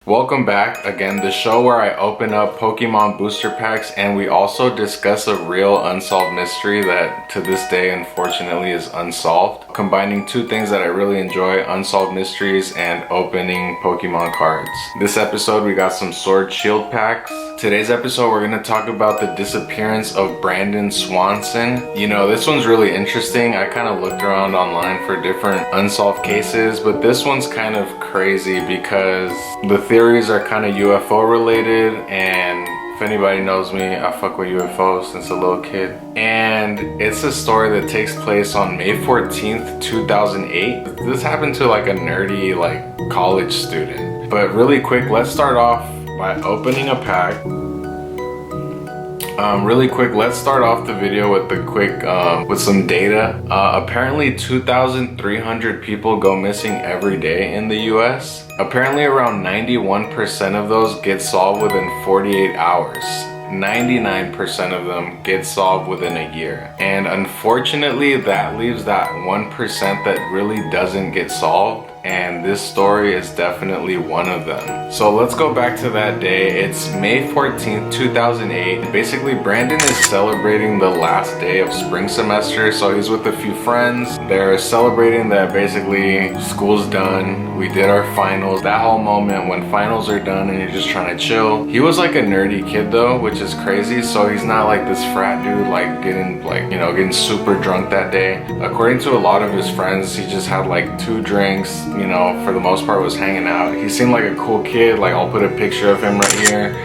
Welcome back again, the show where I open up Pokemon booster packs and we also discuss a real unsolved mystery that to this day unfortunately is unsolved, combining two things that I really enjoy: unsolved mysteries and opening Pokemon cards. This episode we got some Sword Shield packs. Today's episode we're going to talk about the disappearance of Brandon Swanson. You know, this one's really interesting. I kind of looked around online for different unsolved cases, but this one's kind of crazy because the theories are kind of UFO related, and if anybody knows me, I fuck with UFOs since a little kid. And it's a story that takes place on May 14th, 2008. This happened to like a nerdy college student. But really quick, let's start off by opening a pack. Let's start off the video with with some data. Apparently 2,300 people go missing every day in the US. Apparently around 91% of those get solved within 48 hours. 99% of them get solved within a year. And unfortunately, that leaves that 1% that really doesn't get solved. And this story is definitely one of them. So let's go back to that day. It's May 14th, 2008. Basically, Brandon is celebrating the last day of spring semester. So he's with a few friends. They're celebrating that basically school's done. We did our finals. That whole moment when finals are done and you're just trying to chill. He was like a nerdy kid though, which is crazy. So he's not like this frat dude getting super drunk that day. According to a lot of his friends, he just had like 2 drinks. You know, for the most part was hanging out. He seemed like a cool kid. Like, I'll put a picture of him right here.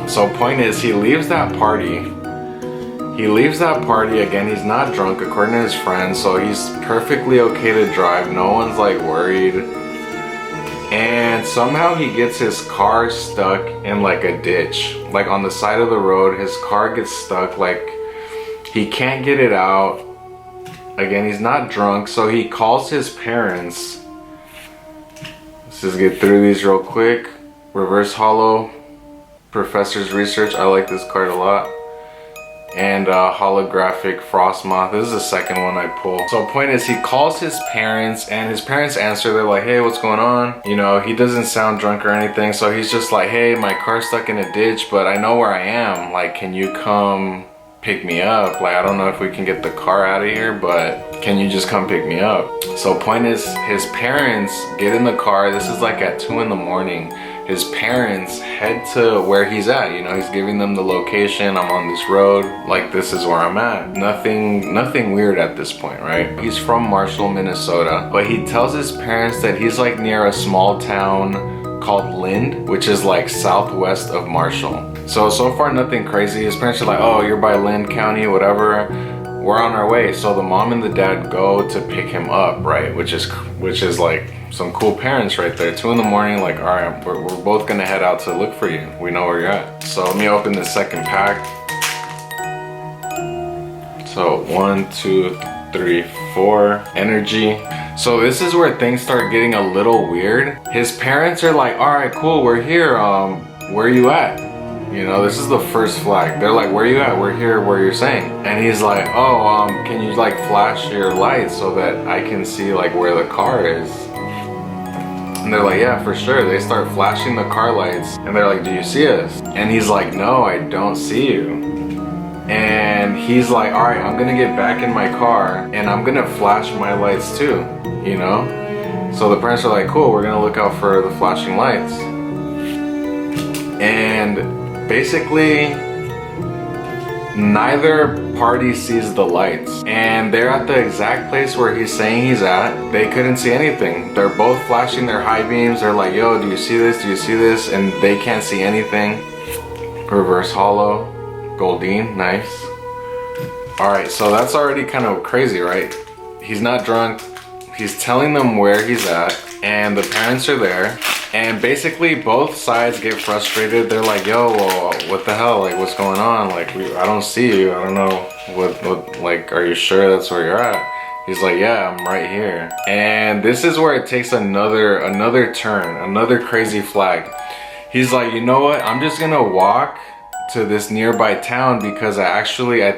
So point is, he leaves that party. Again, he's not drunk according to his friends, so he's perfectly okay to drive. No one's like worried. And somehow he gets his car stuck in like a ditch, like on the side of the road. His car gets stuck, like he can't get it out. Again, he's not drunk, so he calls his parents. Let's just get through these real quick. Reverse Holo, Professor's Research. I like this card a lot. And holographic Frostmoth. This is the second one I pull. So point is, he calls his parents and his parents answer. They're like, hey, what's going on? You know, he doesn't sound drunk or anything. So he's just like, hey, my car's stuck in a ditch, but I know where I am. Like, can you come pick me up? Like, I don't know if we can get the car out of here, but can you just come pick me up? So point is, his parents get in the car. This is like at 2 in the morning. His parents head to where he's at. You know, he's giving them the location. I'm on this road. Like, this is where I'm at. Nothing weird at this point, right? He's from Marshall, Minnesota, but he tells his parents that he's like near a small town called Lind, which is like southwest of Marshall. So far nothing crazy. His parents are like, oh, you're by Lind County, whatever. We're on our way. So the mom and the dad go to pick him up, right? Which is like some cool parents right there. 2 in the morning, like, all right, we're both gonna head out to look for you. We know where you're at. So let me open the second pack. So 1, 2, 3, 4. Energy. So this is where things start getting a little weird. His parents are like, all right, cool, we're here. Where are you at? You know, this is the first flag. They're like, where are you at? We're here where you're saying. And he's like, oh, can you like flash your lights so that I can see like where the car is? And they're like, yeah, for sure. They start flashing the car lights and they're like, do you see us? And he's like, no, I don't see you. And he's like, all right, I'm gonna get back in my car and I'm gonna flash my lights too, you know? So the parents are like, cool, we're gonna look out for the flashing lights. And basically, neither party sees the lights. And they're at the exact place where he's saying he's at. They couldn't see anything. They're both flashing their high beams. They're like, yo, do you see this? Do you see this? And they can't see anything. Reverse Holo. Goldeen, nice. Alright, so that's already kind of crazy, right? He's not drunk. He's telling them where he's at. And the parents are there. And basically both sides get frustrated. They're like, yo, well, what the hell? Like, what's going on? Like, I don't see you. I don't know what, like, are you sure that's where you're at? He's like, yeah, I'm right here. And this is where it takes another turn, another crazy flag. He's like, you know what? I'm just gonna walk to this nearby town because I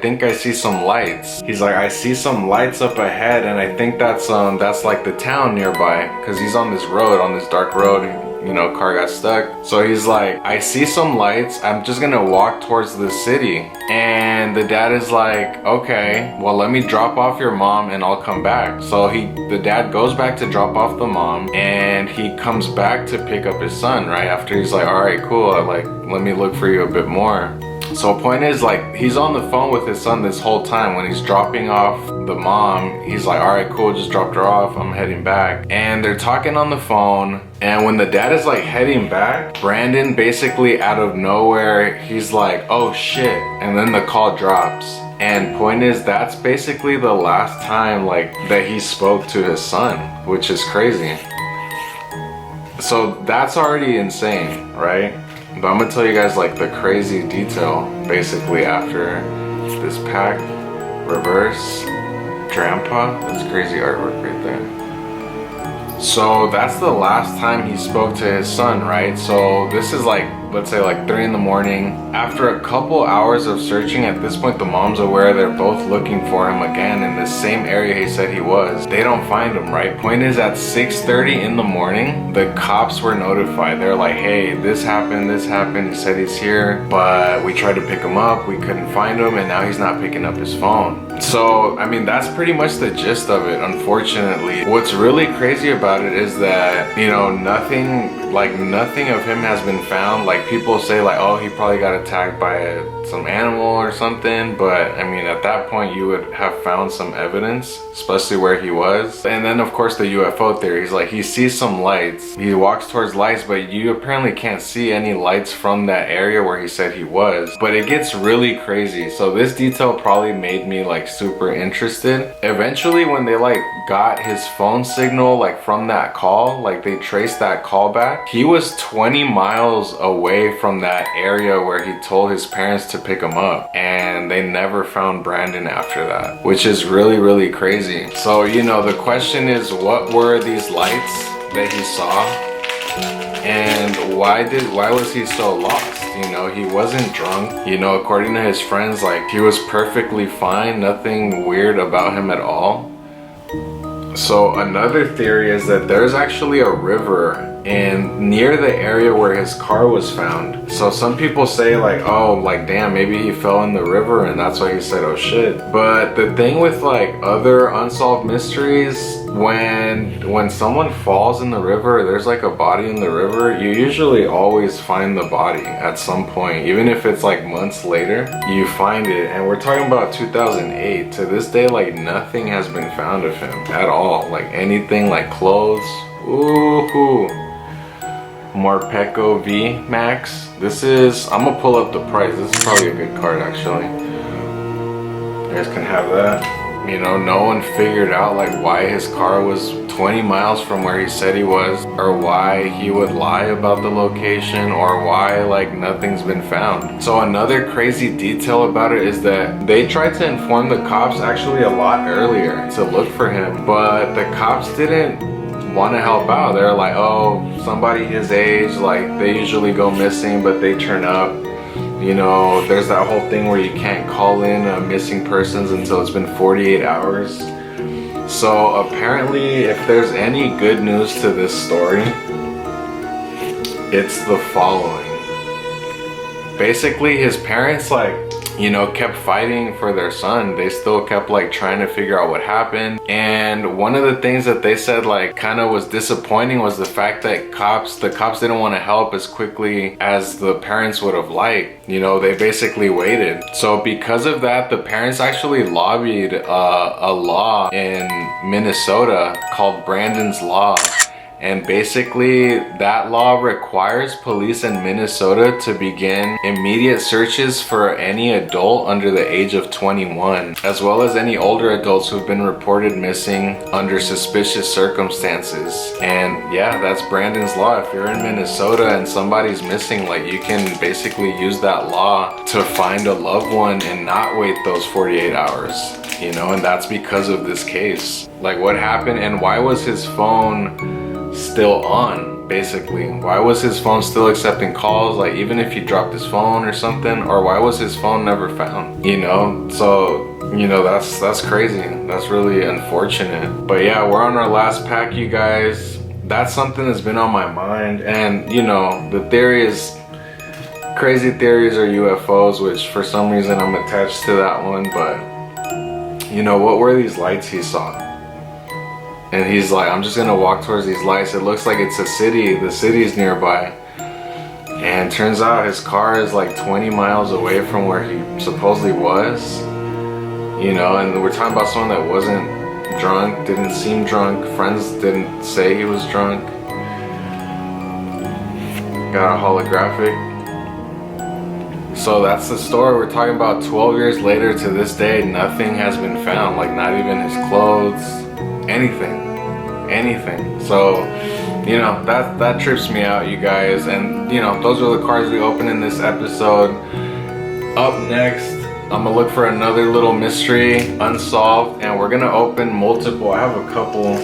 think I see some lights. He's like, I see some lights up ahead and I think that's like the town nearby, because he's on this road, on this dark road. you know, car got stuck. So he's like, I see some lights, I'm just gonna walk towards the city. And the dad is like, okay, well, let me drop off your mom and I'll come back. So the dad goes back to drop off the mom, and he comes back to pick up his son, right? After he's like, all right, cool, let me look for you a bit more. So point is, like, he's on the phone with his son this whole time. When he's dropping off the mom, he's like, all right, cool, just dropped her off, I'm heading back. And they're talking on the phone, and when the dad is like heading back, Brandon basically out of nowhere, he's like, oh shit, and then the call drops. And point is, that's basically the last time like that he spoke to his son, which is crazy. So that's already insane, right? But I'm gonna tell you guys like the crazy detail basically after this pack. Reverse grandpa, that's crazy artwork right there. So that's the last time he spoke to his son, right? So this is like, let's say like 3 in the morning. After a couple hours of searching, at this point the mom's aware they're both looking for him again in the same area he said he was. They don't find him, right? Point is, at 6:30 in the morning, the cops were notified. They're like, hey, this happened, he said he's here, but we tried to pick him up, we couldn't find him, and now he's not picking up his phone. So, I mean, that's pretty much the gist of it, unfortunately. What's really crazy about it is that, you know, nothing of him has been found. Like, people say like, oh, he probably got attacked by some animal or something, but I mean, at that point you would have found some evidence, especially where he was. And then of course the UFO theory, he's like, he sees some lights, he walks towards lights, but you apparently can't see any lights from that area where he said he was. But it gets really crazy. So this detail probably made me like super interested. Eventually, when they like got his phone signal like from that call, like they traced that call back, he was 20 miles away from that area where he told his parents to pick him up, and they never found Brandon after that, which is really, really crazy. So, you know, the question is, what were these lights that he saw, and why was he so lost? You know, he wasn't drunk. You know, according to his friends, like, he was perfectly fine, nothing weird about him at all. So another theory is that there's actually a river near the area where his car was found. So some people say like, oh, like, damn, maybe he fell in the river and that's why he said, oh shit. But the thing with like other unsolved mysteries, when someone falls in the river, there's like a body in the river, you usually always find the body at some point. Even if it's like months later, you find it. And we're talking about 2008. To this day, like, nothing has been found of him at all. Like anything, like clothes. Ooh. Morpeko V Max. This is, I'm gonna pull up the price. This is probably a good card actually. You guys can have that. You know, no one figured out like why his car was 20 miles from where he said he was, or why he would lie about the location, or why like nothing's been found. So another crazy detail about it is that they tried to inform the cops actually a lot earlier to look for him, but the cops didn't want to help out. They're like, oh, somebody his age, like, they usually go missing but they turn up. You know, there's that whole thing where you can't call in missing persons until it's been 48 hours. So apparently, if there's any good news to this story, it's the following. Basically, his parents, like, you know, kept fighting for their son. They still kept like trying to figure out what happened. And one of the things that they said like kind of was disappointing was the fact that the cops didn't want to help as quickly as the parents would have liked. You know, they basically waited. So because of that, the parents actually lobbied a law in Minnesota called Brandon's Law. And basically that law requires police in Minnesota to begin immediate searches for any adult under the age of 21, as well as any older adults who've been reported missing under suspicious circumstances. And yeah, that's Brandon's Law. If you're in Minnesota and somebody's missing, like, you can basically use that law to find a loved one and not wait those 48 hours, you know. And that's because of this case. Like, what happened and why was his phone still on? Basically, why was his phone still accepting calls, like even if he dropped his phone or something? Or why was his phone never found, you know? So, you know, that's crazy. That's really unfortunate. But yeah, we're on our last pack, you guys. that's something that's been on my mind. And you know, the theory is, crazy theories are UFOs, which for some reason I'm attached to that one. But you know, what were these lights he saw? And he's like, I'm just gonna walk towards these lights. It looks like it's a city. The city's nearby. And turns out his car is like 20 miles away from where he supposedly was. You know, and we're talking about someone that wasn't drunk, didn't seem drunk. Friends didn't say he was drunk. Got a holographic. So that's the story. We're talking about 12 years later to this day, nothing has been found. Like not even his clothes, anything. So, you know, that trips me out, you guys. And you know, those are the cards we open in this episode. Up next, I'm gonna look for another little mystery, Unsolved, and we're gonna open multiple. I have a couple.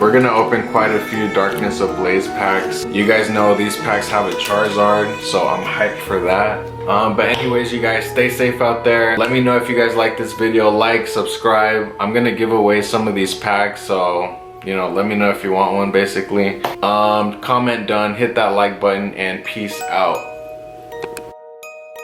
We're gonna open quite a few Darkness Ablaze packs. You guys know these packs have a Charizard, so I'm hyped for that. But anyways, you guys, stay safe out there. Let me know if you guys like this video. Like, subscribe. I'm gonna give away some of these packs, so you know, let me know if you want one, basically. Comment done, hit that like button, and peace out.